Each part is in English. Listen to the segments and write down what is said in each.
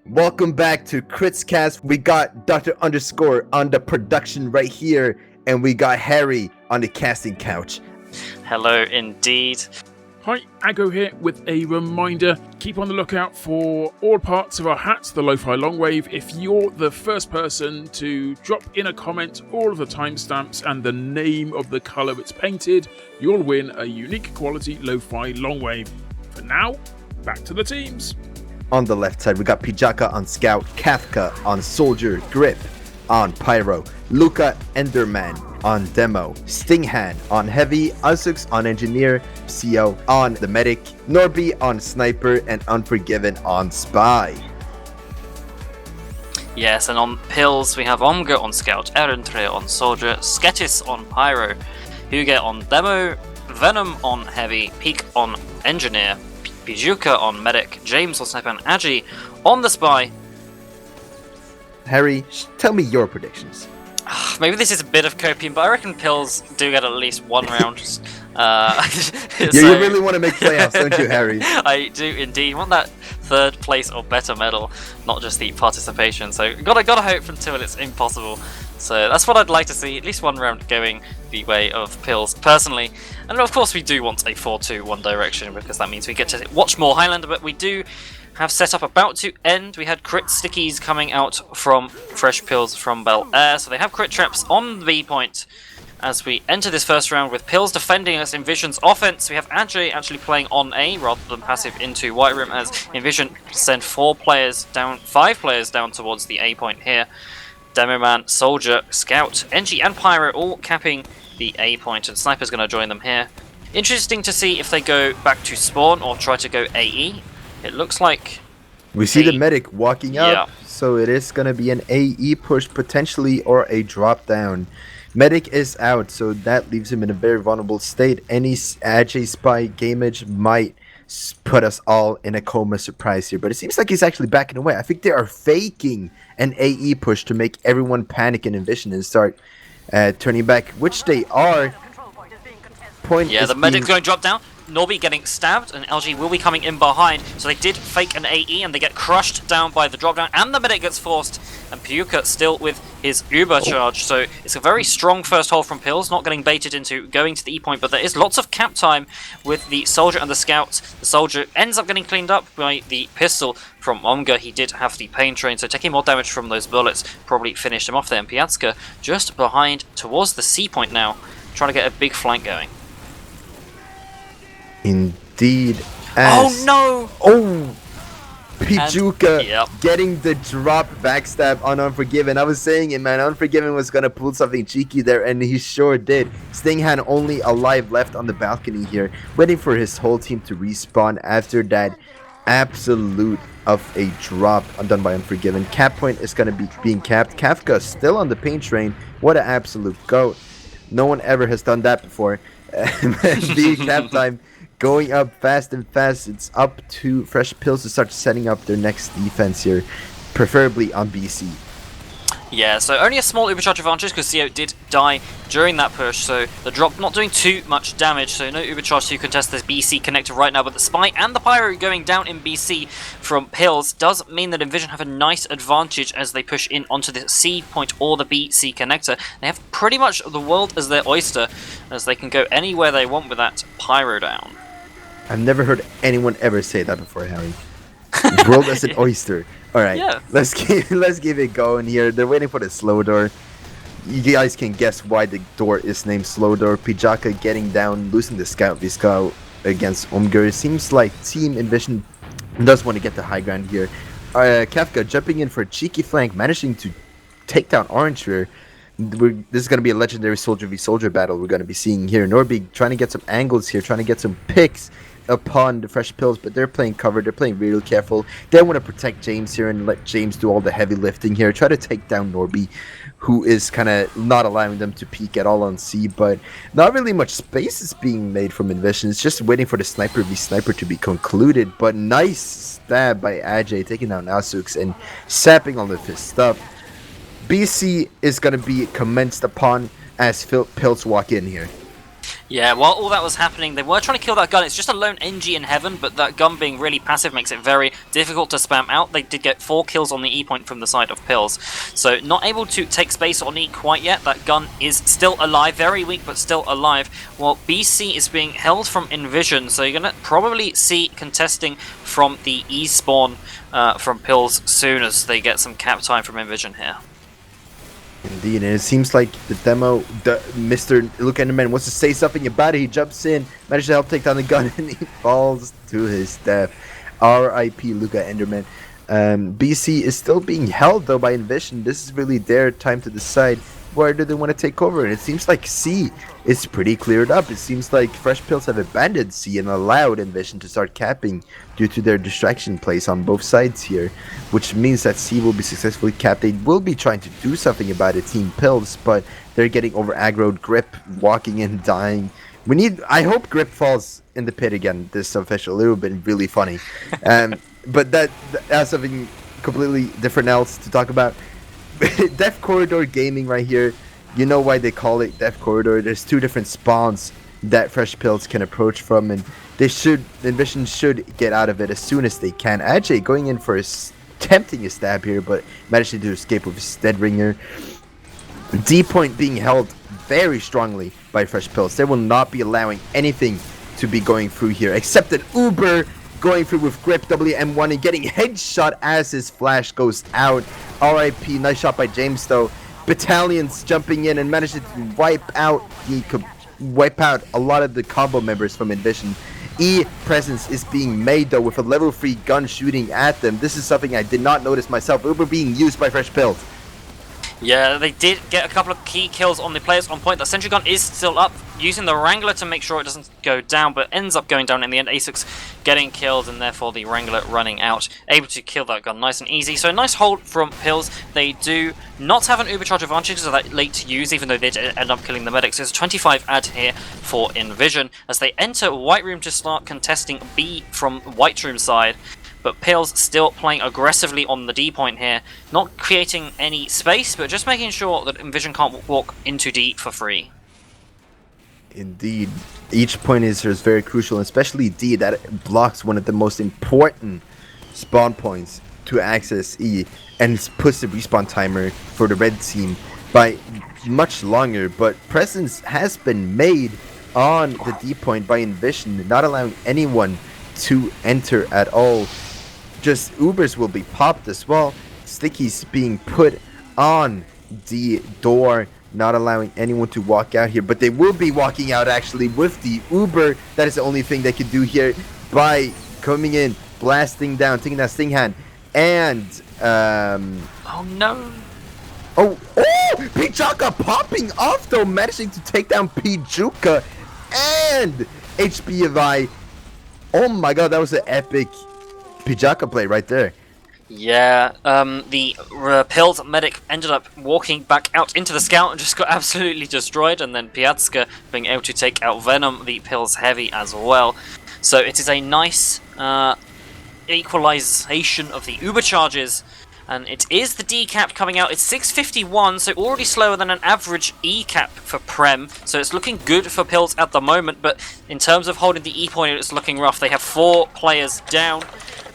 Welcome back to KritzKast. We got Dr. Underscore on the production right here, and we got Harry on the casting couch. Hello indeed. Hi, Aggo here with a reminder. Keep on the lookout for all parts of our hats, the Lo-Fi Longwave. If you're the first person to drop in a comment all of the timestamps and the name of the colour it's painted, you'll win a unique quality Lo-Fi Longwave. For now, back to the teams. On the left side, we got Pijaka on Scout, Kafka on Soldier, Grip on Pyro, Luca Enderman on Demo, Stinghand on Heavy, Azux on Engineer, CO on the Medic, Norby on Sniper, and Unforgiven on Spy. Yes, and on Pills we have Omga on Scout, Erentre on Soldier, Sketis on Pyro, Huge on Demo, Venom on Heavy, Peak on Engineer, Pijuka on Medic, James on Sniper, and Agi on the Spy. Harry, tell me your predictions. Maybe this is a bit of copium, but I reckon Pills do get at least one round. You really want to make playoffs, don't you, Harry? I do indeed. Want that third place or better medal, not just the participation. So gotta hope until it's impossible. So that's what I'd like to see, at least one round going the way of Pills, personally. And of course we do want a 4-2 One Direction, because that means we get to watch more Highlander, but we do have setup about to end. We had crit stickies coming out from Fresh Pills from Bel Air, so they have crit traps on the B point as we enter this first round with Pills defending us inVision's offense. We have Ajay actually playing on A rather than passive into White Room, as inVision send 5 players down towards the A point here. Demo Man, Soldier, Scout, Engie and Pyro all capping the A point, and Sniper's going to join them here. Interesting to see if they go back to spawn or try to go AE. It looks like we see the Medic walking up, yeah. So it is going to be an AE push potentially, or a drop down. Medic is out, so that leaves him in a very vulnerable state. Any Ajay Spy gamage might put us all in a coma surprise here, but it seems like he's actually backing away. I think they are faking an AE push to make everyone panic in inVision and start turning back, which they are. The Medic's going to drop down. Norby getting stabbed, and LG will be coming in behind, so they did fake an AE and they get crushed down by the drop down, and the Medic gets forced, and Pyuka still with his Uber charge. So it's a very strong first hold from Pills, not getting baited into going to the E point, but there is lots of cap time with the Soldier and the Scout. The Soldier ends up getting cleaned up by the pistol from Omga. He did have the pain train, so taking more damage from those bullets probably finished him off there. And Piatska just behind towards the C point now, trying to get a big flank going. Indeed. Oh no! Oh! Pijuka And getting the drop backstab on Unforgiven. I was saying it, man. Unforgiven was going to pull something cheeky there, and he sure did. Stinghand only alive left on the balcony here, waiting for his whole team to respawn after that absolute of a drop done by Unforgiven. Cap point is going to be being capped. Kafka still on the pain train. What an absolute goat. No one ever has done that before. The cap time going up fast and fast. It's up to Fresh Pills to start setting up their next defense here, preferably on BC. Yeah, so only a small overcharge advantage because CO did die during that push, so the drop not doing too much damage, so no overcharge to contest this BC connector right now, but the Spy and the Pyro going down in BC from Pills does mean that inVision have a nice advantage as they push in onto the C point or the BC connector. They have pretty much the world as their oyster, as they can go anywhere they want with that Pyro down. I've never heard anyone ever say that before, Harry. World as an oyster. Alright, yeah. let's give it going here. They're waiting for the slow door. You guys can guess why the door is named slow door. Pijaka getting down, losing the scout Viscal against Omger. It seems like Team inVision does want to get the high ground here. Kafka jumping in for a cheeky flank, managing to take down Orange here. This is going to be a legendary soldier v soldier battle we're going to be seeing here. Norby trying to get some angles here, trying to get some picks upon the Fresh Pills, but they're playing cover. They're playing real careful. They want to protect James here and let James do all the heavy lifting here. Try to take down Norby, who is kind of not allowing them to peek at all on C, but not really much space is being made from inVision. It's just waiting for the Sniper v Sniper to be concluded, but nice stab by Ajay, taking down Asux and sapping all of his stuff. BC is going to be commenced upon as Pills walk in here. Yeah, while all that was happening, they were trying to kill that gun. It's just a lone NG in heaven, but that gun being really passive makes it very difficult to spam out. They did get 4 kills on the E point from the side of Pills, so not able to take space on E quite yet. That gun is still alive, very weak, but still alive. While BC is being held from inVision, so you're going to probably see contesting from the E spawn from Pills soon as they get some cap time from inVision here. Indeed, and it seems like the demo, Mr. Luke Enderman wants to say something about it. He jumps in, manages to help take down the gun, and he falls to his death. R.I.P. Luca Enderman. BC is still being held though by inVision. This is really their time to decide where do they want to take over. And it seems like C is pretty cleared up. It seems like Fresh Pills have abandoned C and allowed inVision to start capping due to their distraction plays on both sides here, which means that C will be successfully capped. They will be trying to do something about it, Team Pills, but they're getting over aggroed. Grip walking in, dying. I hope Grip falls in the pit again. This official, it would have been really funny. But that's something completely different else to talk about. Death Corridor Gaming right here. You know why they call it Death Corridor. There's 2 different spawns that Fresh Pills can approach from, and inVision should get out of it as soon as they can. Ajay going in for attempting a stab here, but managing to escape with his Dead Ringer. D point being held very strongly by Fresh Pills. They will not be allowing anything to be going through here, except an Uber going through with Grip WM1 and getting headshot as his flash goes out. RIP, nice shot by James though. Battalions jumping in and managing to wipe out a lot of the combo members from inVision. E presence is being made though with a level 3 gun shooting at them. This is something I did not notice myself. Uber being used by Fresh Pills. Yeah, they did get a couple of key kills on the players on point. The sentry gun is still up, using the Wrangler to make sure it doesn't go down, but ends up going down in the end. A6 getting killed, and therefore the Wrangler running out, able to kill that gun nice and easy. So a nice hold from Pills. They do not have an overcharge advantage, so that late to use, even though they did end up killing the medics. There's a 25 ad here for inVision as they enter White Room to start contesting B from White Room side. But Pills still playing aggressively on the D point here, not creating any space, but just making sure that inVision can't walk into D for free. Indeed. Each point is very crucial, especially D, that blocks one of the most important spawn points to access E, and puts the respawn timer for the red team by much longer. But presence has been made on the D point by inVision, not allowing anyone to enter at all. Just Ubers will be popped as well. Stickies being put on the door, not allowing anyone to walk out here. But they will be walking out actually with the Uber. That is the only thing they can do here by coming in, blasting down, taking that sting hand. And oh no. Oh, Pijuka popping off though, managing to take down Pijuka and HBFI. Oh my god, that was an epic Pijuka play right there. Yeah, the Pills medic ended up walking back out into the scout and just got absolutely destroyed, and then Piatska being able to take out Venom, the Pills heavy as well. So it is a nice equalization of the Uber charges, and it is the D cap coming out. It's 651, so already slower than an average E cap for Prem, so it's looking good for Pills at the moment, but in terms of holding the E point, it's looking rough. They have 4 players down,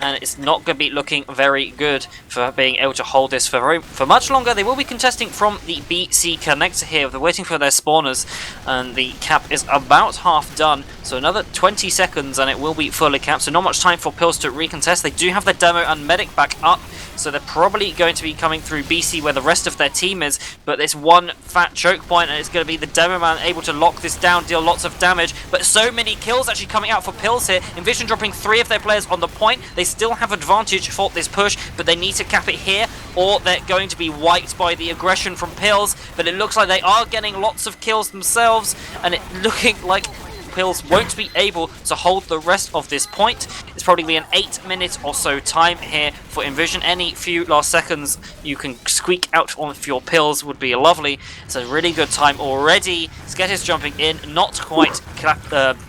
and it's not going to be looking very good for being able to hold this for much longer. They will be contesting from the BC connector here. They're waiting for their spawners, and the cap is about half done. So another 20 seconds, and it will be fully capped. So not much time for Pills to recontest. They do have their demo and medic back up, so they're probably going to be coming through BC where the rest of their team is. But there's one fat choke point, and it's going to be the demo man able to lock this down, deal lots of damage. But so many kills actually coming out for Pills here. inVision dropping 3 of their players on the point. They still have advantage for this push, but they need to cap it here, or they're going to be wiped by the aggression from Pills. But it looks like they are getting lots of kills themselves, and it looking like Pills won't be able to hold the rest of this point. It's probably be an 8-minute or so time here for inVision. Any few last seconds you can squeak out on your Pills would be lovely. It's a really good time already. Sket is jumping in, not quite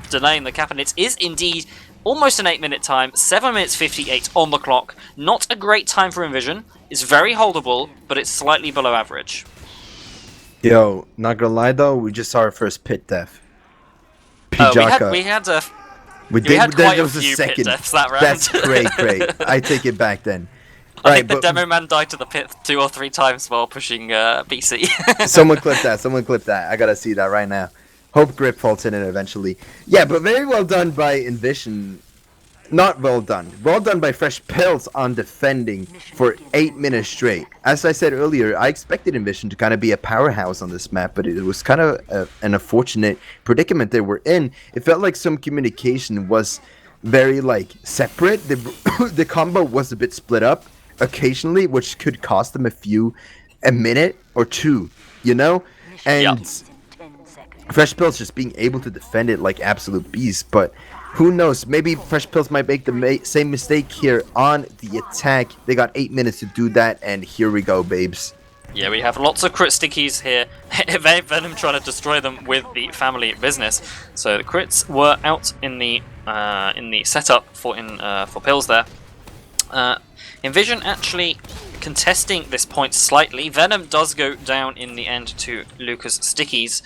delaying the cap, and it is indeed almost an 8-minute time, 7 minutes 58 on the clock. Not a great time for inVision. It's very holdable, but it's slightly below average. Yo, not gonna lie though, we just saw our first pit death. Pijaka. We had We had quite a was the few pit second. deaths that round. That's great. I take it back then. I think the demo man died to the pit 2 or 3 times while pushing BC. Someone clip that. Someone clip that. I gotta see that right now. Hope Grip falls in it eventually. Yeah, but very well done by inVision. Not well done. Well done by Fresh Pills on defending for 8 minutes straight. As I said earlier, I expected inVision to kind of be a powerhouse on this map, but it was kind of an unfortunate predicament they were in. It felt like some communication was very separate. The combo was a bit split up occasionally, which could cost them a minute or two, you know? And Fresh Pills just being able to defend it like absolute beasts, but who knows? Maybe Fresh Pills might make the same mistake here on the attack. They got 8 minutes to do that, and here we go, babes. Yeah, we have lots of crit stickies here. Venom trying to destroy them with the family business. So the crits were out in the setup for Pills there. inVision actually contesting this point slightly. Venom does go down in the end to Luca's stickies,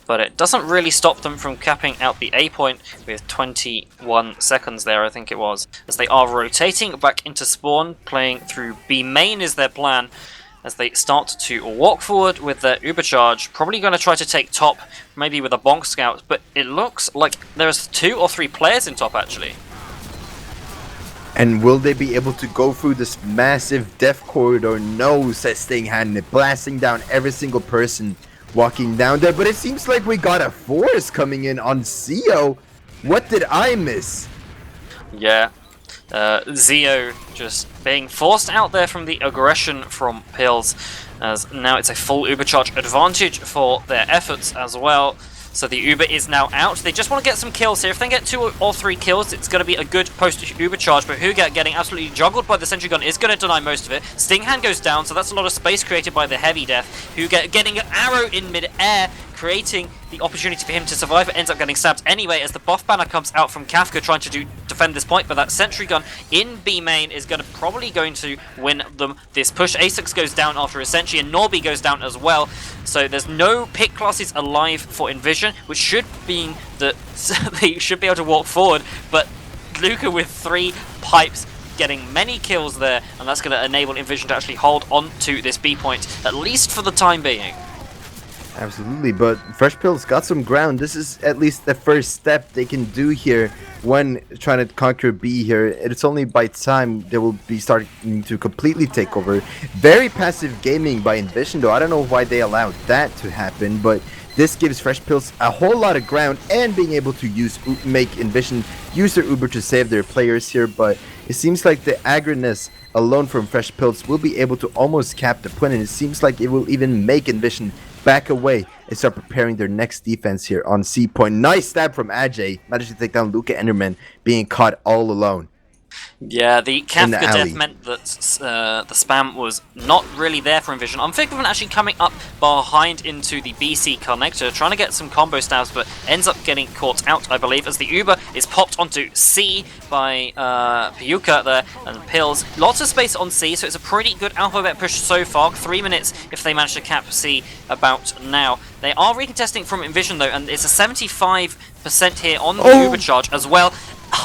but it doesn't really stop them from capping out the A point with 21 seconds there, I think it was. As they are rotating back into spawn, playing through B main is their plan, as they start to walk forward with their Ubercharge. Probably going to try to take top, maybe with a Bonk Scout, but it looks like there's 2 or 3 players in top actually. And will they be able to go through this massive death corridor? No, says Stinghand, blasting down every single person walking down there. But it seems like we got a force coming in on Zio. What did I miss? Yeah, Zio just being forced out there from the aggression from Pills, as now it's a full Ubercharge advantage for their efforts as well. So the Uber is now out. They just want to get some kills here. If they get 2 or 3 kills, it's going to be a good post-Uber charge. But Huga getting absolutely juggled by the sentry gun is going to deny most of it. Stinghand goes down, so that's a lot of space created by the heavy death. Huga getting an arrow in mid-air, creating the opportunity for him to survive, but ends up getting stabbed anyway as the buff banner comes out from Kafka trying to defend this point. But that sentry gun in B main is probably going to win them this push. Asix goes down after a sentry, and Norby goes down as well. So there's no pick classes alive for inVision, which should mean that they should be able to walk forward. But Luca with 3 pipes getting many kills there, and that's going to enable inVision to actually hold on to this B point, at least for the time being. Absolutely, but Fresh Pills got some ground. This is at least the first step they can do here when trying to conquer B here. It's only by time they will be starting to completely take over. Very passive gaming by inVision though. I don't know why they allowed that to happen, but this gives Fresh Pills a whole lot of ground and being able to make inVision use their Uber to save their players here. But it seems like the aggressiveness alone from Fresh Pills will be able to almost cap the point, and it seems like it will even make inVision back away and start preparing their next defense here on C point. Nice stab from Ajay. Managed to take down Luca Enderman, being caught all alone. Yeah, the Kafka death meant that the spam was not really there for inVision. inVision actually coming up behind into the BC connector, trying to get some combo stabs, but ends up getting caught out, I believe, as the Uber is popped onto C by Piyuka there, and Pills. Lots of space on C, so it's a pretty good alphabet push so far. 3 minutes if they manage to cap C about now. They are recontesting from inVision though, and it's a 75% here on the Uber charge as well.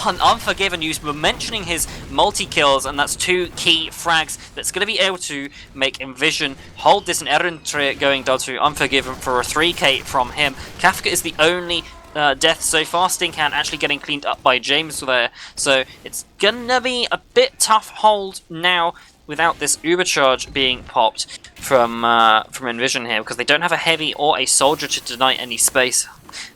On Unforgiven, you were mentioning his multi-kills, and that's 2 key frags that's going to be able to make inVision hold this, and Erentry going down to Unforgiven for a 3k from him. Kafka is the only death so far. Stinkhand actually getting cleaned up by James there, so it's gonna be a bit tough hold now without this Uber charge being popped from inVision here, because they don't have a heavy or a soldier to deny any space.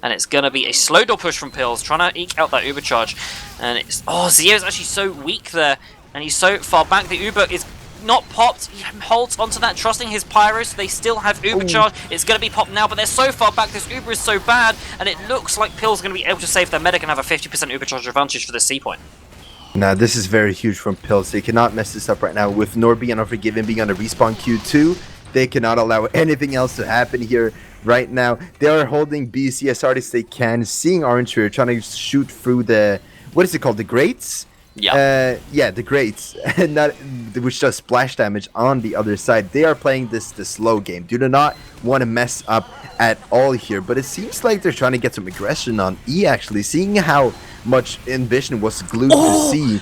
And it's going to be a slow door push from Pills, trying to eke out that Uber charge. And it's... Oh, Zio's actually so weak there, and he's so far back. The Uber is not popped. He holds onto that, trusting his Pyros. They still have Uber charge. It's going to be popped now, but they're so far back. This Uber is so bad, and it looks like Pills going to be able to save their medic and have a 50% Uber charge advantage for this C point. Now, this is very huge from Pills. They cannot mess this up right now. With Norby and Unforgiven being on the respawn queue too, they cannot allow anything else to happen here. Right now, they are holding BC as hard as they can, seeing Orange here, trying to shoot through the, what is it called, the grates? Yeah, the Greats, not which does splash damage on the other side. They are playing the slow game. Do not want to mess up at all here, but it seems like they're trying to get some aggression on E. Actually, seeing how much inVision was glued to C.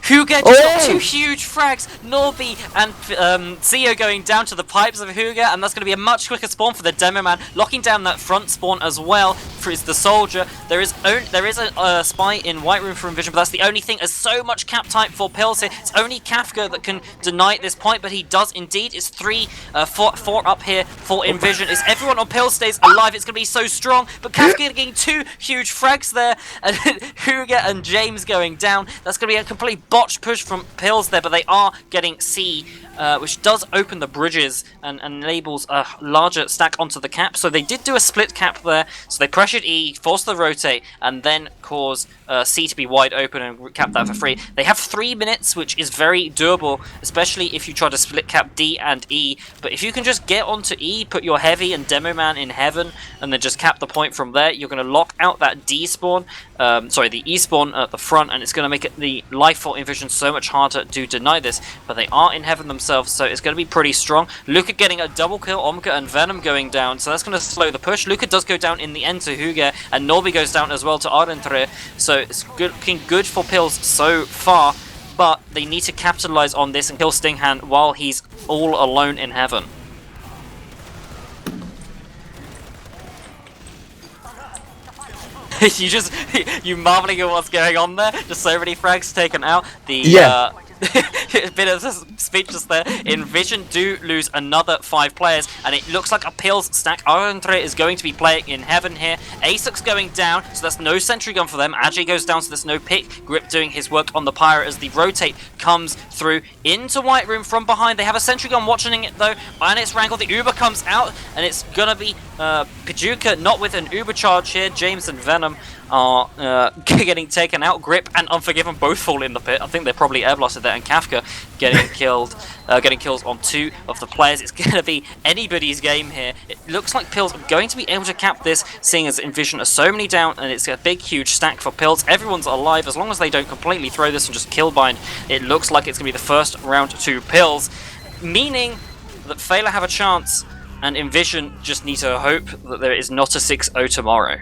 Huga just got 2 huge frags. Norby and Zio going down to the pipes of Huga, and that's going to be a much quicker spawn for the Demo Man, locking down that front spawn as well for the Soldier. There is a spy in White Room for inVision, but that's the only thing. There's so much cap type for Pills here. It's only Kafka that can deny this point, but he does indeed. It's 4 up here for inVision. Is everyone on Pills stays alive? It's going to be so strong, but Kafka getting 2 huge frags there, and Huga and James going down. That's going to be a complete botch push from Pills there, but they are getting C, which does open the bridges and enables a larger stack onto the cap. So they did do a split cap there, so they pressured E, forced the rotate, and then cause C to be wide open and cap that for free. They have 3 minutes, which is very doable, especially if you try to split cap D and E. But if you can just get onto E, put your Heavy and Demo Man in heaven, and then just cap the point from there, you're going to lock out that D spawn, the E spawn at the front, and it's going to make it the life for inVision so much harder to deny this. But they are in heaven themselves, so it's going to be pretty strong. Luca getting a double kill, Omega and Venom going down, so that's going to slow the push. Luca does go down in the end to Huga, and Norby goes down as well to Ardentre, so it's looking good for Pills so far, but they need to capitalize on this and kill Stinghand while he's all alone in heaven. you marveling at what's going on there. Just so many frags taken out. A bit of speechless there. inVision do lose another 5 players, and it looks like a Pills stack. Ardentre is going to be playing in heaven here. Asuk's going down, so there's no sentry gun for them. Agi goes down, so there's no pick. Grip doing his work on the Pyro as the rotate comes through into White Room from behind. They have a sentry gun watching it though, and it's Wrangle. The Uber comes out, and it's gonna be Pajuka not with an Uber charge here. James and Venom are getting taken out. Grip and Unforgiven both fall in the pit. I think they're probably air blasted there, and Kafka getting killed, getting kills on 2 of the players. It's going to be anybody's game here. It looks like Pills are going to be able to cap this, seeing as inVision are so many down, and it's a big, huge stack for Pills. Everyone's alive as long as they don't completely throw this and just kill bind. It looks like it's going to be the first round to Pills, meaning that Failer have a chance, and inVision just need to hope that there is not a 6-0 tomorrow.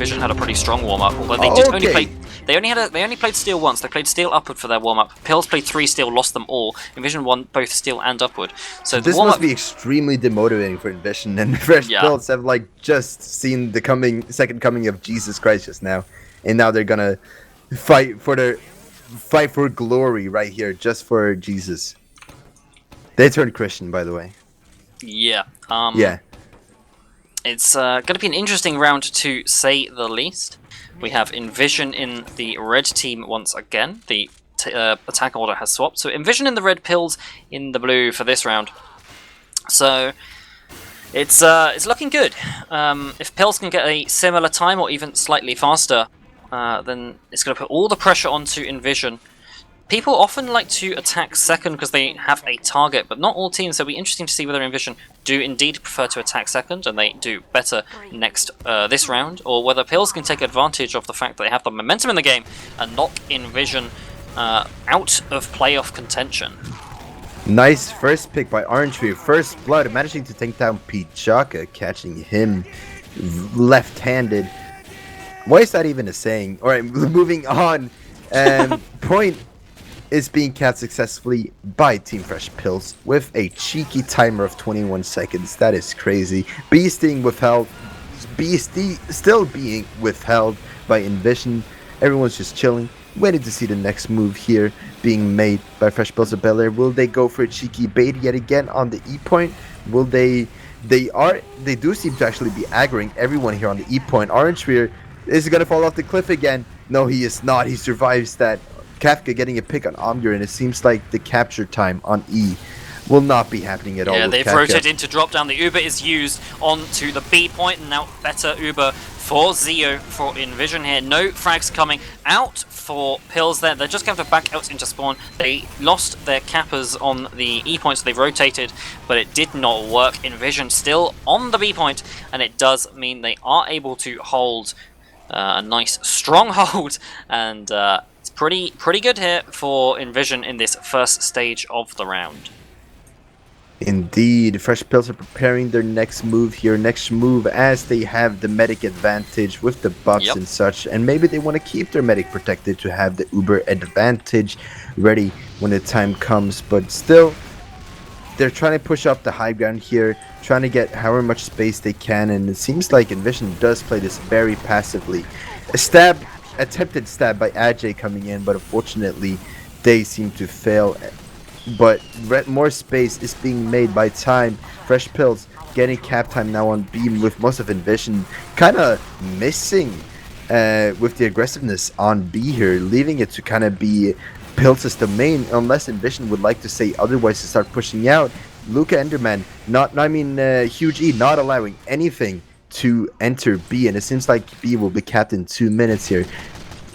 inVision had a pretty strong warm-up, although they did only play. They only played Steel once. They played Steel Upward for their warm-up. Pills played 3 Steel, lost them all. inVision won both Steel and Upward. So this must be extremely demotivating for inVision, and Pills have just seen the second coming of Jesus Christ just now, and now they're gonna fight for glory right here, just for Jesus. They turned Christian, by the way. Yeah. Yeah. It's going to be an interesting round to say the least. We have inVision in the red team once again. The attack order has swapped. So inVision in the red, Pills in the blue for this round. So it's looking good. If Pills can get a similar time or even slightly faster, then it's going to put all the pressure onto inVision. People often like to attack second because they have a target, but not all teams, so it'll be interesting to see whether inVision do indeed prefer to attack second and they do better next this round, or whether Pills can take advantage of the fact that they have the momentum in the game and knock inVision out of playoff contention. Nice first pick by Orange, first blood, managing to take down Pijaka, catching him left-handed. Why is that even a saying? Alright, moving on. Point is being capped successfully by Team Fresh Pills with a cheeky timer of 21 seconds. That is crazy. Beasting withheld. Beastie still being withheld by inVision. Everyone's just chilling, waiting to see the next move here being made by Fresh Pills of Bel-Air. Will they go for a cheeky bait yet again on the E point? Will they? They do seem to actually be aggroing everyone here on the E point. Orange Spear is gonna fall off the cliff again. No, he is not. He survives that. Kafka getting a pick on Omger, and it seems like the capture time on E will not be happening at all. Yeah, with they've Kaka. rotated into drop down. The Uber is used onto the B point, and now better Uber for Zeo for inVision here. No frags coming out for Pills there. They're just going to back out into spawn. They lost their cappers on the E point, so they've rotated, but it did not work. inVision still on the B point, and it does mean they are able to hold a nice stronghold, and it's pretty good here for inVision in this first stage of the round. Indeed, Fresh Pills are preparing their next move here, as they have the medic advantage with the buffs and such, and maybe they want to keep their medic protected to have the Uber advantage ready when the time comes, but still, they're trying to push up the high ground here, trying to get however much space they can, and it seems like inVision does play this very passively. Attempted stab by Ajay coming in, but unfortunately, they seem to fail. But more space is being made by time. Fresh Pills getting cap time now on beam with most of inVision kind of missing with the aggressiveness on B here, leaving it to kind of be Pills' domain unless inVision would like to say otherwise to start pushing out. Luca Enderman, Huge E not allowing anything to enter B, and it seems like B will be capped in 2 minutes here.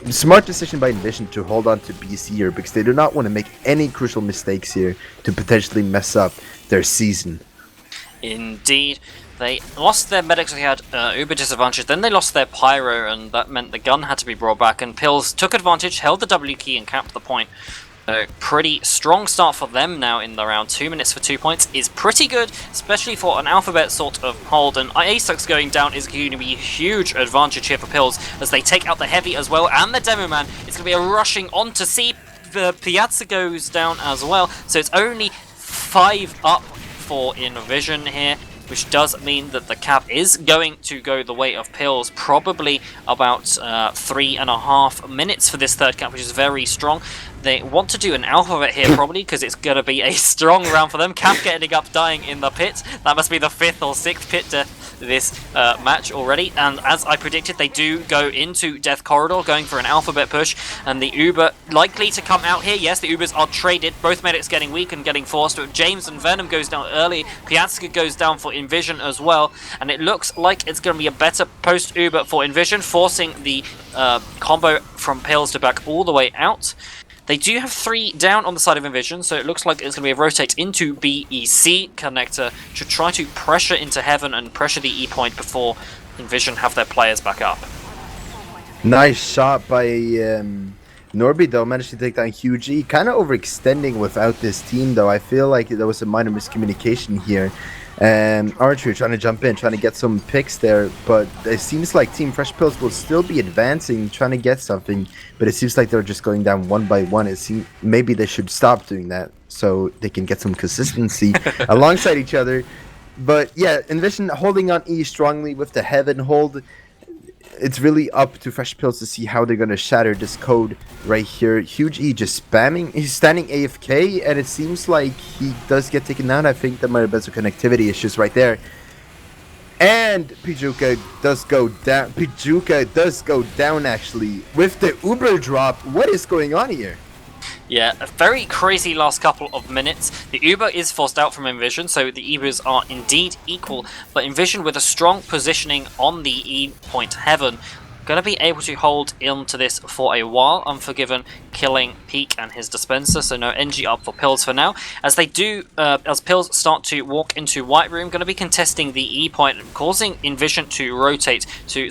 Smart decision by inVision to hold on to BC here because they do not want to make any crucial mistakes here to potentially mess up their season. Indeed. They lost their medics, they had Uber disadvantage, then they lost their Pyro, and that meant the gun had to be brought back, and Pills took advantage, held the W key and capped the point. Pretty strong start for them now in the round. 2 minutes for 2 points is pretty good, especially for an alphabet sort of hold, and Asux going down is going to be a huge advantage here for Pills as they take out the heavy as well, and the Demo Man. It's going to be a rushing on to see Piazza goes down as well, so it's only 5 up for inVision here, which does mean that the cap is going to go the way of Pills, probably about 3.5 minutes for this third cap, which is very strong. They want to do an alphabet here probably because it's going to be a strong round for them. Cap getting up, dying in the pit. That must be the 5th or 6th pit death this match already. And as I predicted, they do go into Death Corridor, going for an alphabet push. And the Uber likely to come out here. Yes, the Ubers are traded. Both medics getting weak and getting forced. James and Venom goes down early. Piazza goes down for inVision as well. And it looks like it's going to be a better post-Uber for inVision, forcing the combo from Pills to back all the way out. They do have 3 down on the side of inVision, so it looks like it's going to be a rotate into BEC connector to try to pressure into Heaven and pressure the E point before inVision have their players back up. Nice shot by Norby, though, managed to take down Huge E. Kind of overextending without this team, though. I feel like there was a minor miscommunication here. Archer trying to jump in, trying to get some picks there, but it seems like Team Fresh Pills will still be advancing, trying to get something, but it seems like they're just going down one by one. It seems maybe they should stop doing that so they can get some consistency alongside each other. But yeah, inVision holding on E strongly with the Heaven hold. It's really up to Fresh Pills to see how they're going to shatter this code right here. Huge E just spamming. He's standing AFK, and it seems like he does get taken down. I think there might have been some connectivity issues right there. And Pijuka does go down. Pijuka does go down, actually, with the Uber drop. What is going on here? Yeah, a very crazy last couple of minutes. The Uber is forced out from inVision, so the Ubers are indeed equal, but inVision with a strong positioning on the E point Heaven, going to be able to hold into this for a while. Unforgiven killing Peak and his dispenser, so no NG up for Pills for now. As they do, as Pills start to walk into White Room, going to be contesting the E point, causing inVision to rotate to,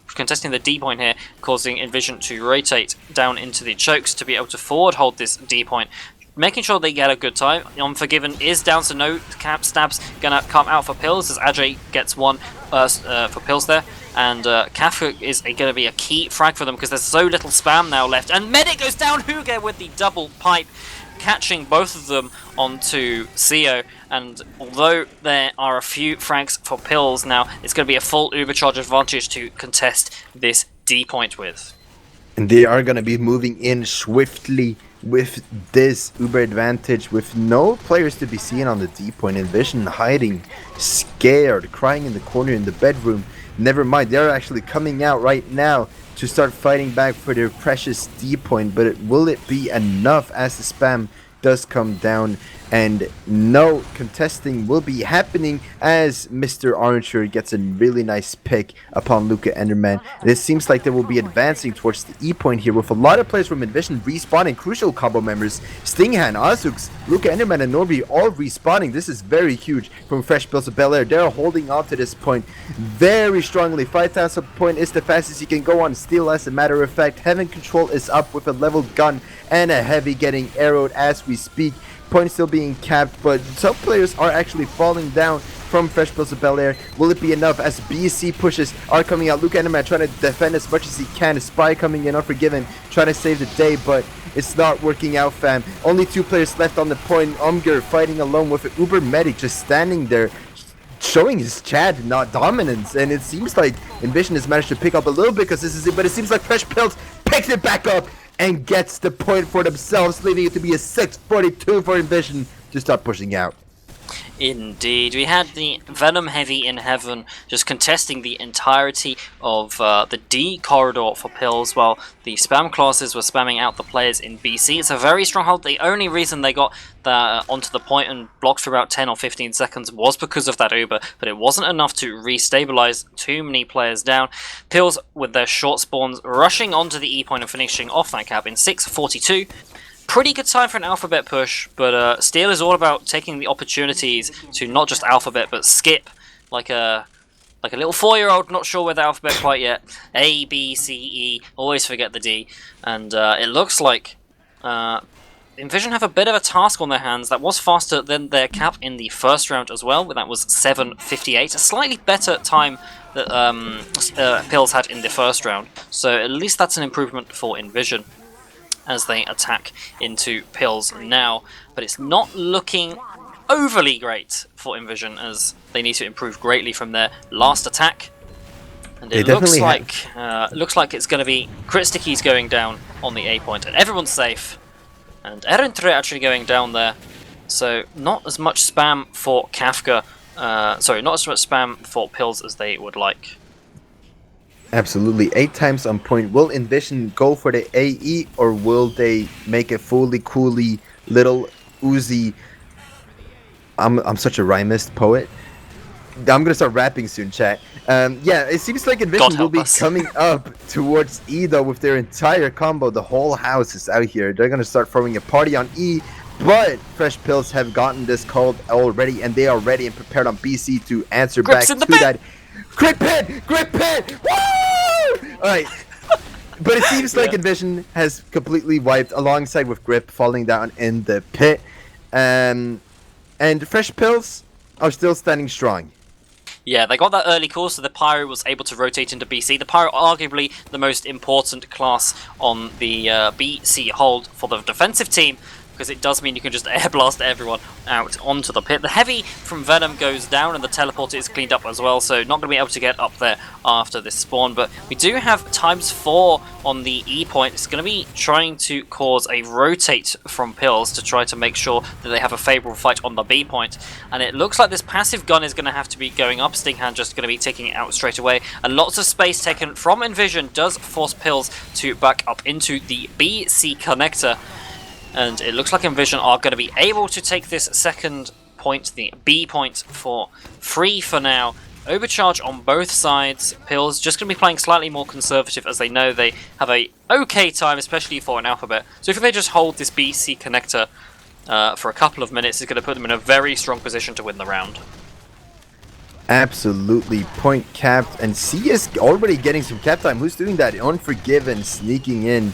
contesting the D point here, causing inVision to rotate down into the chokes to be able to forward hold this D point, making sure they get a good time. Unforgiven is down, so no cap stabs gonna come out for Pills as Ajay gets one for Pills there. And Kafka is going to be a key frag for them because there's so little spam now left. And Medic goes down, Hugo with the double pipe, catching both of them onto CO. And although there are a few frags for Pills now, it's going to be a full Uber charge advantage to contest this D point with. And they are going to be moving in swiftly with this Uber advantage, with no players to be seen on the D point. inVision hiding, scared, crying in the corner in the bedroom. Never mind, they're actually coming out right now to start fighting back for their precious D point, but will it be enough as the spam does come down and no contesting will be happening as Mr. Archer gets a really nice pick upon Luca Enderman. And it seems like they will be advancing towards the E point here with a lot of players from inVision respawning crucial combo members. Stinghan, Azux, Luca Enderman, and Norby all respawning. This is very huge from Fresh Pills of Bel Air. They're holding on to this point very strongly. 5,000 point is the fastest you can go on steel, as a matter of fact. Heaven Control is up with a leveled gun and a heavy getting arrowed as we speak. Point still being capped, but some players are actually falling down from Fresh Pills of Bel Air. Will it be enough as BC pushes are coming out? Luke Enderman trying to defend as much as he can. Spy coming in, Unforgiven, trying to save the day, but it's not working out, fam. Only 2 players left on the point. Umger fighting alone with an Uber Medic just standing there, showing his Chad not dominance, and it seems like inVision has managed to pick up a little bit because this is it, but it seems like Fresh Pills picks it back up and gets the point for themselves, leaving it to be a 6-42 for inVision to start pushing out. Indeed, we had the Venom Heavy in Heaven just contesting the entirety of the D corridor for Pills, while the spam classes were spamming out the players in BC. It's a very strong hold. The only reason they got onto the point and blocked for about 10 or 15 seconds was because of that Uber, but it wasn't enough to restabilize too many players down. Pills, with their short spawns, rushing onto the E point and finishing off that cap in 6:42. Pretty good time for an alphabet push, but Steel is all about taking the opportunities to not just alphabet but skip like a little 4-year-old, not sure where the alphabet quite yet. A, B, C, E, always forget the D, and it looks like inVision have a bit of a task on their hands. That was faster than their cap in the first round as well, that was 7:58, a slightly better time that Pills had in the first round, so at least that's an improvement for inVision as they attack into Pills now, but it's not looking overly great for inVision as they need to improve greatly from their last attack. And it looks like it's going to be KritzKast going down on the A point, and everyone's safe. And Erintre actually going down there, so not as much spam for Kafka. Sorry, not as much spam for Pills as they would like. Absolutely, 8 times on point. Will inVision go for the AE, or will they make a fully coolly little Uzi? I'm such a rhymist poet. I'm gonna start rapping soon, chat. Yeah, it seems like inVision will be coming up towards E though with their entire combo. The whole house is out here. They're gonna start throwing a party on E, but Fresh Pills have gotten this called already, and they are ready and prepared on BC to answer back to that. Grip pin! Grip pin! Woo! Alright. But it seems like inVision has completely wiped alongside with Grip falling down in the pit. And Fresh Pills are still standing strong. Yeah, they got that early call, so the Pyro was able to rotate into BC. The Pyro, arguably the most important class on the BC hold for the defensive team, because it does mean you can just air blast everyone out onto the pit. The Heavy from Venom goes down, and the teleporter is cleaned up as well, so not going to be able to get up there after this spawn. But we do have ×4 on the E point. It's going to be trying to cause a rotate from Pills to try to make sure that they have a favourable fight on the B point. And it looks like this passive gun is going to have to be going up. Stinghand just going to be taking it out straight away. And lots of space taken from inVision does force Pills to back up into the BC connector. And it looks like inVision are going to be able to take this second point, the B point, for free for now. Overcharge on both sides. Pills just going to be playing slightly more conservative as they know they have a okay time, especially for an alphabet. So if they just hold this BC connector for a couple of minutes, it's going to put them in a very strong position to win the round. Absolutely, point capped, and C is already getting some cap time. Who's doing that? Unforgiven sneaking in.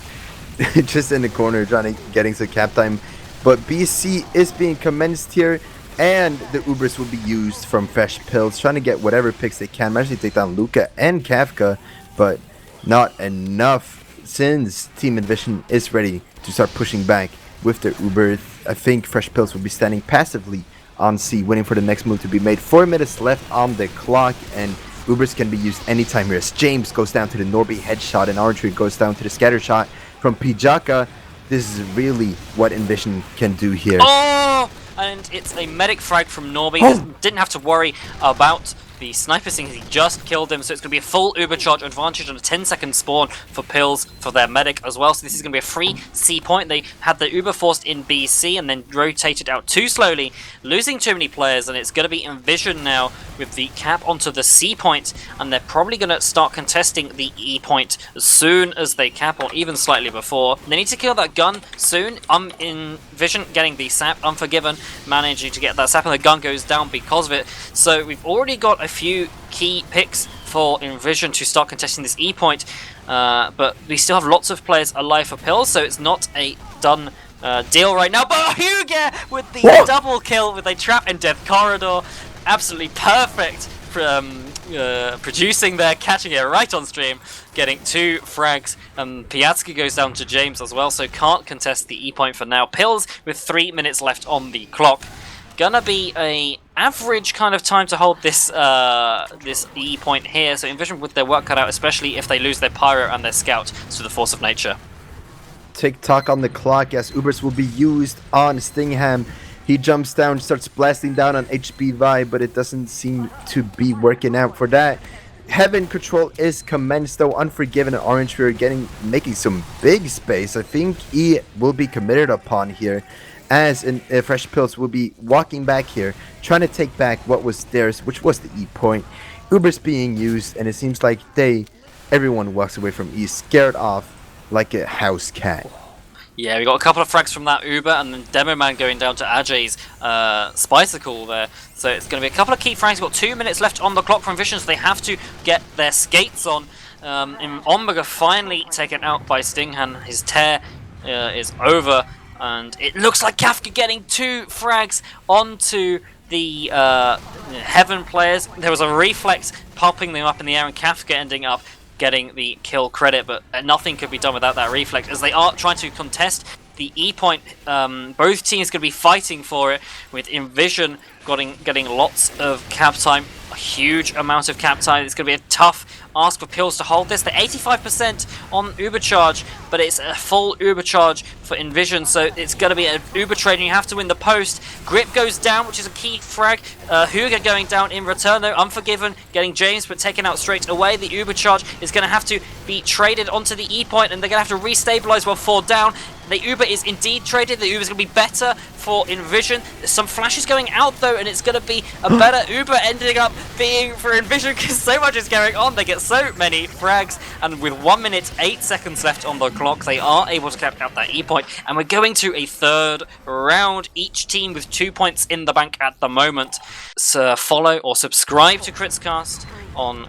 Just in the corner trying to getting some cap time, but BC is being commenced here, and the Ubers will be used from Fresh Pills, trying to get whatever picks they can. Managed to take down Luca and Kafka, but not enough since Team inVision is ready to start pushing back with their Uber. I think Fresh Pills will be standing passively on C, waiting for the next move to be made. 4 minutes left on the clock, and Ubers can be used anytime here as James goes down to the Norby headshot and Archery goes down to the scatter shot from Pijaka. This is really what inVision can do here. Oh! And it's a medic frag from Norby. Didn't have to worry about The sniper thinks he just killed him, so it's going to be a full Ubercharge advantage and a 10-second spawn for Pills for their medic as well. So this is going to be a free C point. They had the Uber forced in BC and then rotated out too slowly, losing too many players, and it's going to be inVision now with the cap onto the C point, and they're probably going to start contesting the E point as soon as they cap, or even slightly before. They need to kill that gun soon. inVision getting the sap, Unforgiven managing to get that sap, and the gun goes down because of it. So we've already got a few key picks for inVision to start contesting this E point, but we still have lots of players alive for Pills, so it's not a done deal right now. But Hugo with the double kill with a trap in Death Corridor, absolutely perfect from producing there, catching it right on stream, getting 2 frags, and Piatsky goes down to James as well, so can't contest the E point for now. Pills with 3 minutes left on the clock. Gonna be a average kind of time to hold this this E point here, so inVision with their work cut out, especially if they lose their Pyro and their Scout to the force of nature. Tick-tock on the clock as Ubers will be used on Stingham. He jumps down, starts blasting down on HBY, but it doesn't seem to be working out for that. Heaven control is commenced though. Unforgiven and Orange we are making some big space. I think E will be committed upon here, as in Fresh Pills will be walking back here, trying to take back what was theirs, which was the E point. Uber's being used, and it seems like everyone walks away from E scared off like a house cat. Yeah, we got a couple of frags from that Uber, and then Demo Man going down to Ajay's Spicicle there. So it's going to be a couple of key frags. We've got 2 minutes left on the clock from inVision, so they have to get their skates on. Omega finally taken out by Stinghan. His tear is over, and it looks like Kafka getting 2 frags onto the Heaven players. There was a Refleks popping them up in the air, and Kafka ending up getting the kill credit, but nothing could be done without that Refleks, as they are trying to contest the E point. Both teams going to be fighting for it, with inVision getting lots of cap time, a huge amount of cap time. It's going to be a tough ask for Pills to hold this. They're 85% on Ubercharge, but it's a full Ubercharge for inVision, so it's going to be an Uber trade, and you have to win the post. Grip goes down, which is a key frag. Hugo going down in return though. Unforgiven getting James, but taken out straight away. The Ubercharge is going to have to be traded onto the E point, and they're going to have to restabilize while 4 down. The Uber is indeed traded. The Uber is going to be better for inVision. There's some flashes going out though, and it's going to be a better Uber ending up being for inVision, because so much is going on. They get so many frags, and with 1 minute 8 seconds left on the clock, they are able to cap out that E point, and we're going to a 3rd round. Each team with 2 points in the bank at the moment. So follow or subscribe to KritzKast on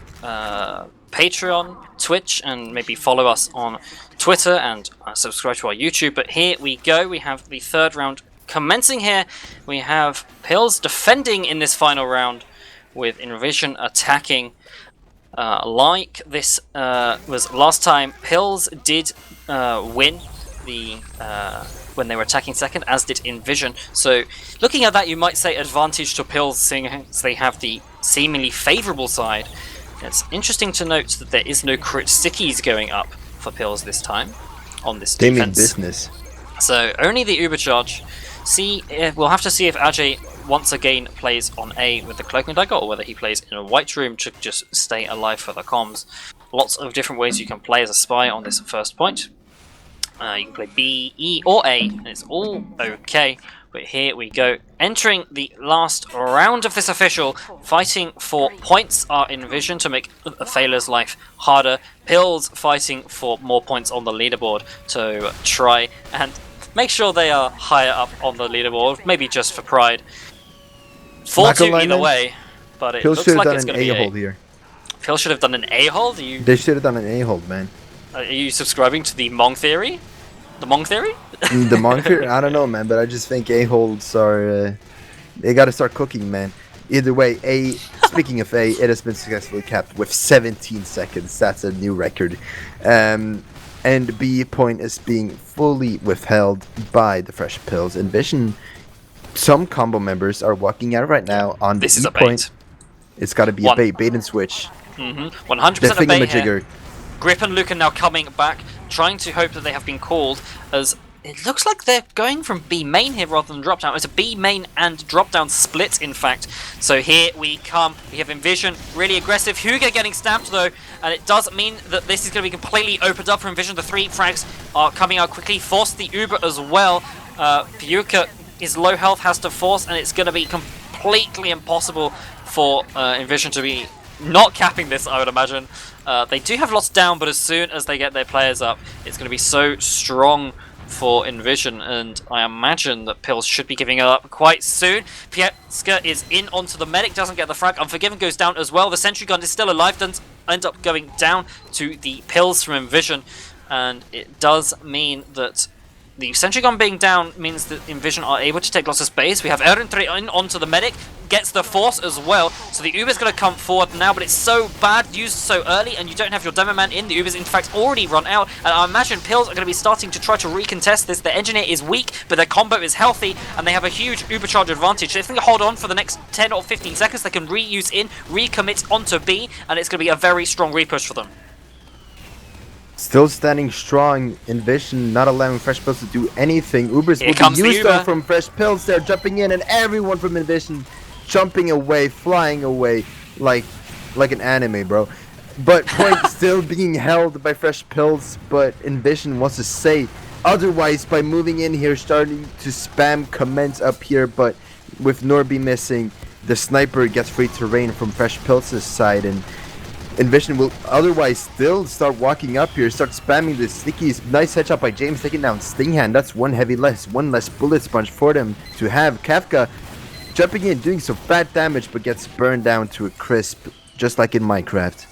Patreon, Twitch, and maybe follow us on Twitter, and subscribe to our YouTube. But here we go, we have the 3rd round commencing here. We have Pills defending in this final round, with inVision attacking. Like this was last time, Pills did win the when they were attacking second, as did inVision. So looking at that, you might say advantage to Pills, seeing as they have the seemingly favourable side. It's interesting to note that there is no crit stickies going up for Pills this time on this defense. They mean business. So only the Ubercharge. We'll have to see if Ajay once again plays on A with the Cloak and Dagger, or whether he plays in a white room to just stay alive for the comms. Lots of different ways you can play as a spy on this first point. You can play B, E, or A, and it's all okay. But here we go. Entering the last round of this official, fighting for points are inVision to make Failer's life harder. Pills fighting for more points on the leaderboard to try and make sure they are higher up on the leaderboard, maybe just for pride. 4-2 either way, but it looks like it's going to be a hold here. Pill should have done an A-hold? They should have done an A-hold, man. Are you subscribing to the Mong theory? The Mong theory? The Mong theory? I don't know, man, but I just think A-holds are... they gotta start cooking, man. Either way, A... speaking of A, it has been successfully capped with 17 seconds. That's a new record. And B point is being fully withheld by the Fresh Pills. inVision, some combo members are walking out right now on the E point. It's gotta be a bait and switch. 100% a bait here. Grip and Lucan now coming back, trying to hope that they have been called, as it looks like they're going from B main here rather than drop down. It's a B main and drop down split, in fact. So here we come. We have inVision, really aggressive. Hugo getting stamped though, and it does mean that this is going to be completely opened up for inVision. The 3 frags are coming out quickly. Force the Uber as well. Pyuka is low health, has to force, and it's going to be completely impossible for inVision to be not capping this, I would imagine. They do have lots down, but as soon as they get their players up, it's going to be so strong for inVision, and I imagine that Pills should be giving it up quite soon. Pieska is in onto the medic, doesn't get the frag. Unforgiven goes down as well. The sentry gun is still alive, doesn't end up going down to the Pills from inVision, and it does mean that the sentry gun being down means that inVision are able to take lots of space. We have Eren in onto the medic, gets the force as well. So the Uber's going to come forward now, but it's so bad, used so early, and you don't have your demo man in. The Uber's in fact already run out, and I imagine Pills are going to be starting to try to recontest this. The engineer is weak, but their combo is healthy, and they have a huge Uber charge advantage. If they hold on for the next 10 or 15 seconds, they can reuse in, recommit onto B, and it's going to be a very strong repush for them. Still standing strong, inVision not allowing Fresh Pills to do anything. Ubers Here will comes be the used Uber. though from Fresh Pills. They're jumping in, and everyone from inVision jumping away, flying away like an anime, bro. But point still being held by Fresh Pills, but inVision wants to say otherwise by moving in here, starting to spam comments up here, but with Norby missing, the sniper gets free terrain from Fresh Pills' side, and inVision will otherwise still start walking up here, start spamming the sneakies. Nice headshot by James, taking down Stinghand. That's one less bullet sponge for them to have. Kafka jumping in, doing some bad damage, but gets burned down to a crisp, just like in Minecraft.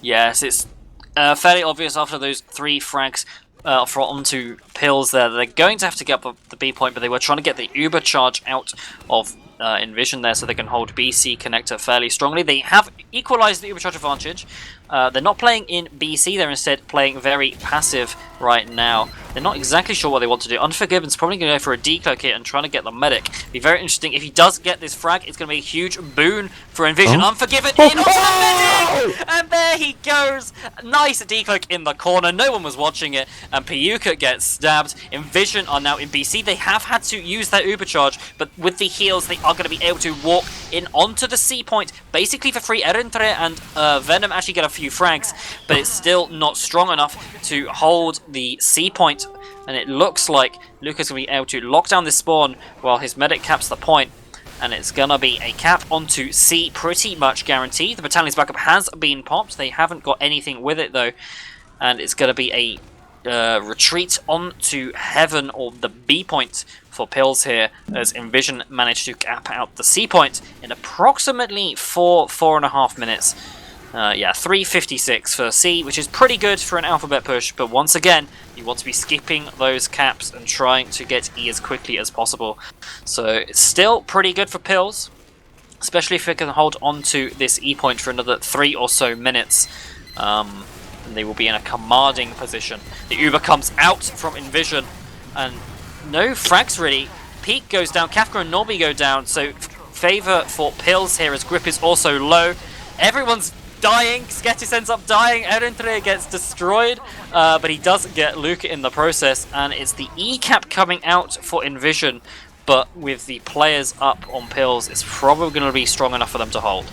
Yes, it's fairly obvious after those 3 frags onto Pills there. They're going to have to get up the B point, but they were trying to get the Uber charge out of inVision there so they can hold BC connector fairly strongly. They have equalized the Uber charge advantage. They're not playing in BC, they're instead playing very passive right now. They're not exactly sure what they want to do. Unforgiven's probably going to go for a decloak here and trying to get the medic. Be very interesting. If he does get this frag, it's going to be a huge boon for inVision. Oh. Unforgiven in onto the medic! And there he goes! Nice decloak in the corner. No one was watching it. And Pyuka gets stabbed. inVision are now in BC. They have had to use their Uber charge, but with the heals, they are going to be able to walk in onto the C point, basically for free. Erentre and Venom actually get a few frags, but it's still not strong enough to hold the C point, and it looks like Lucas will be able to lock down this spawn while his medic caps the point, and it's gonna be a cap onto C, pretty much guaranteed. The battalion's backup has been popped. They haven't got anything with it though, and it's gonna be a retreat onto Heaven or the B point for Pills here, as inVision managed to cap out the C point in approximately 4.5 minutes. Yeah, 3:56 for C, which is pretty good for an alphabet push, but once again, you want to be skipping those caps and trying to get E as quickly as possible. So it's still pretty good for Pills, especially if it can hold on to this E point for another 3 or so minutes. And they will be in a commanding position. The Uber comes out from inVision, and no frags really. Peak goes down, Kafka and Norby go down, so favor for Pills here as grip is also low. Everyone's dying, Sketis ends up dying, Erentre gets destroyed, but he does get Luca in the process, and it's the E cap coming out for inVision, but with the players up on Pills, it's probably going to be strong enough for them to hold.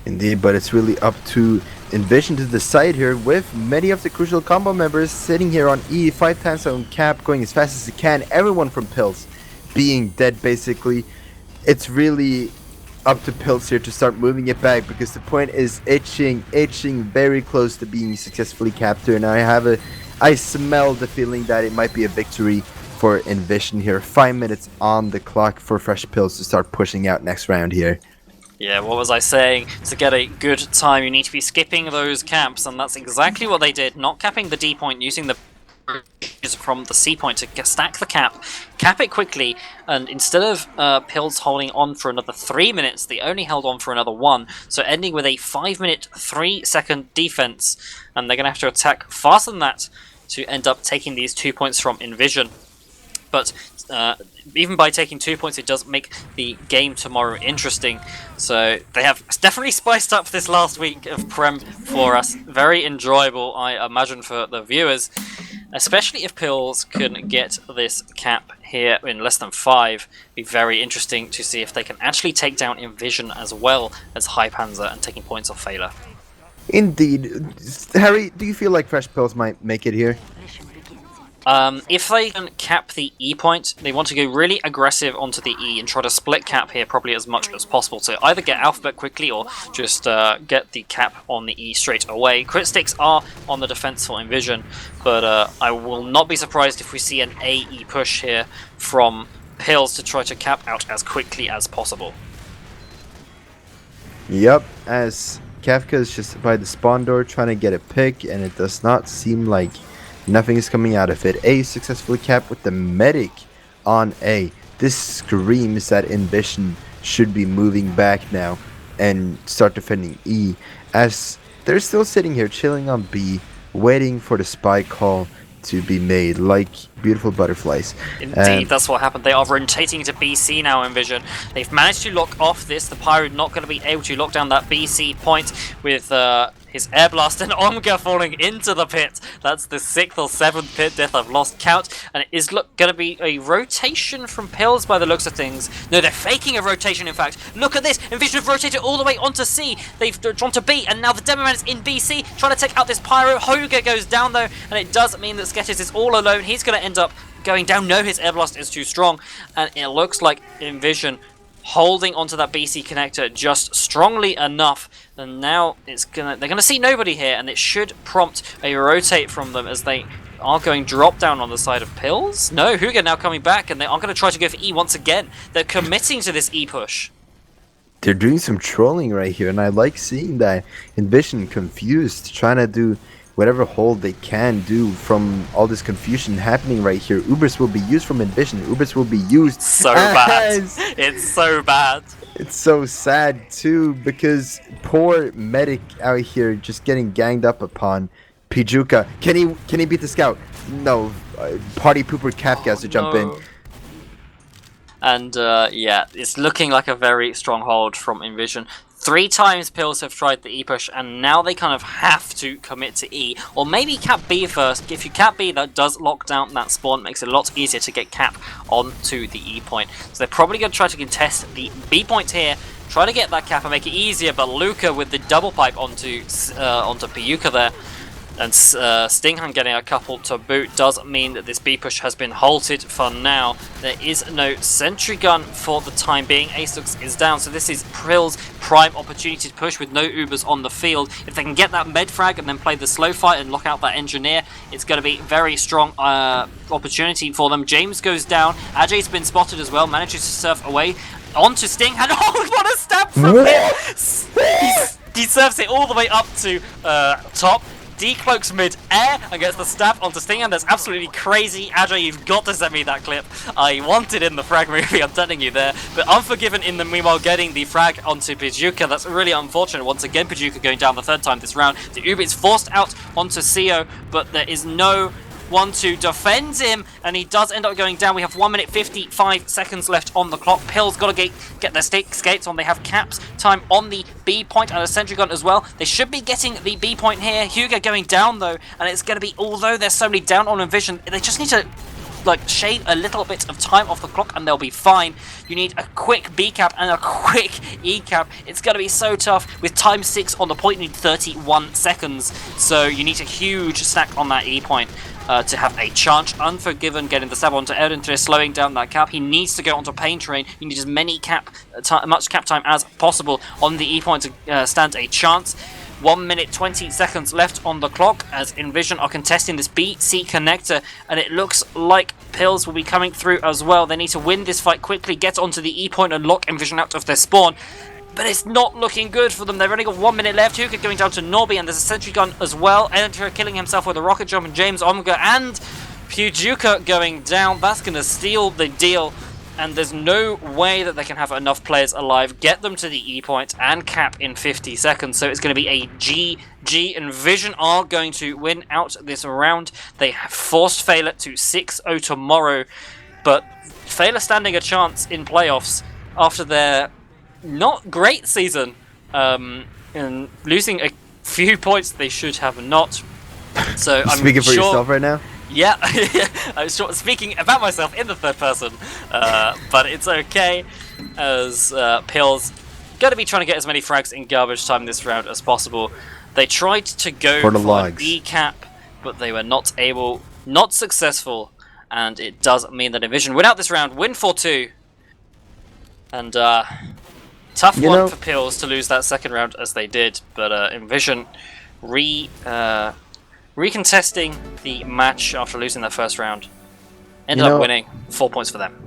Indeed, but it's really up to inVision to decide here, with many of the crucial combo members sitting here on E, 5 times on cap, going as fast as they can, everyone from Pills being dead basically. It's really up to Pills here to start moving it back, because the point is itching very close to being successfully captured, and I smell the feeling that it might be a victory for inVision here. 5 minutes on the clock for Fresh Pills to start pushing out next round here. Yeah, what was I saying? To get a good time, you need to be skipping those caps, and that's exactly what they did. Not capping the D point, using the from the C point to stack the cap it quickly, and instead of Pills holding on for another 3 minutes, they only held on for another 1, so ending with a 5-minute, 3-second defense, and they're going to have to attack faster than that to end up taking these 2 points from inVision. But even by taking 2 points, it does make the game tomorrow interesting. So they have definitely spiced up this last week of Prem for us. Very enjoyable, I imagine, for the viewers. especially if Pills can get this cap here in less than 5. Be very interesting to see if they can actually take down inVision as well as Highlander and taking points off Failer. Indeed. Harry, do you feel like Fresh Pills might make it here? If they can cap the E point, they want to go really aggressive onto the E and try to split cap here probably as much as possible to either get Alphabet quickly or just get the cap on the E straight away. Crit sticks are on the defense for inVision, but I will not be surprised if we see an AE push here from Pills to try to cap out as quickly as possible. Yep, as Kafka is just by the spawn door trying to get a pick, and it does not seem like nothing is coming out of it. A successfully capped with the medic on A. This screams that inVision should be moving back now and start defending E, as they're still sitting here chilling on B, waiting for the spy call to be made, like beautiful butterflies. Indeed, that's what happened. They are rotating to BC now, inVision. They've managed to lock off this. The Pyro not going to be able to lock down that BC point with his Air Blast and Omega falling into the pit. That's the 6th or 7th pit death, I've lost count. And it is going to be a rotation from Pills by the looks of things. No, they're faking a rotation, in fact. Look at this. inVision have rotated all the way onto C. They've drawn to B, and now the Demo Man is in BC, trying to take out this Pyro. Hoga goes down, though, and it does mean that Sketches is all alone. He's going to end up going down. No, his Air Blast is too strong, and it looks like inVision holding onto that BC connector just strongly enough, and now they're gonna see nobody here, and it should prompt a rotate from them as they are going drop down on the side of Pills. No, Huga now coming back, and they are going to try to go for E once again. They're committing to this E push. They're doing some trolling right here, and I like seeing that. inVision confused, trying to do whatever hold they can do from all this confusion happening right here. Ubers will be used from inVision. Ubers will be used so bad. It's so bad. It's so sad too, because poor medic out here just getting ganged up upon. Pijuka, can he beat the scout? No, party pooper Kafka has to jump in. And yeah, it's looking like a very strong hold from inVision. 3 times Pills have tried the E push, and now they kind of have to commit to E. Or maybe cap B first. If you cap B, that does lock down that spawn, makes it a lot easier to get cap onto the E point. So they're probably going to try to contest the B point here, try to get that cap and make it easier, but Luca with the double pipe onto Piyuka there, and Stingham getting a couple to boot does mean that this B push has been halted for now. There is no sentry gun for the time being. Acelux is down, so this is Prill's prime opportunity to push with no Ubers on the field. If they can get that med frag and then play the slow fight and lock out that engineer, it's going to be very strong opportunity for them. James goes down. Ajay's been spotted as well, manages to surf away onto Stingham. Oh, what a stab from him! He surfs it all the way up to top. Decloaks mid-air and gets the stab onto Stingham. That's absolutely crazy. Ajay, you've got to send me that clip. I want it in the frag movie, I'm telling you there. But Unforgiven in the meanwhile getting the frag onto Pijuka. That's really unfortunate. Once again, Pijuka going down the 3rd time this round. The Uber is forced out onto CO, but there is no one to defend him, and he does end up going down. We have 1 minute 55 seconds left on the clock. Pills got to get their skates on. They have caps time on the B point and a sentry gun as well. They should be getting the B point here. Hugo going down though, and it's going to be, although there's so many down on inVision, they just need to shade a little bit of time off the clock and they'll be fine. You need a quick B cap and a quick E cap. It's going to be so tough. With time 6 on the point, you need 31 seconds. So you need a huge stack on that E point to have a chance. Unforgiven getting the stab onto Erdentre, slowing down that cap. He needs to go onto Pain Train. You need as many much cap time as possible on the E point to stand a chance. 1 minute 20 seconds left on the clock as inVision are contesting this BC connector, and it looks like Pills will be coming through as well. They need to win this fight quickly, get onto the E point and lock inVision out of their spawn. But it's not looking good for them. They've only got 1 minute left. Hugo going down to Norby, and there's a sentry gun as well. Enter killing himself with a rocket jump, and James Omega and Pijuka going down. That's going to steal the deal. And there's no way that they can have enough players alive, get them to the E point and cap in 50 seconds. So it's going to be a GG. inVision are going to win out this round. They have forced Failer to 6-0 tomorrow. But Failer standing a chance in playoffs after their not great season. And losing a few points they should have not. So I'm speaking for sure yourself right now? Yeah, I was speaking about myself in the third person, but it's okay, as Pills going to be trying to get as many frags in garbage time this round as possible. They tried to go For the an logs. E cap, but they were not able, not successful, and it does mean that inVision win out this round, win 4-2, and tough You one know- for Pills to lose that second round as they did, but inVision recontesting the match after losing their first round. Ended up winning. 4 points for them.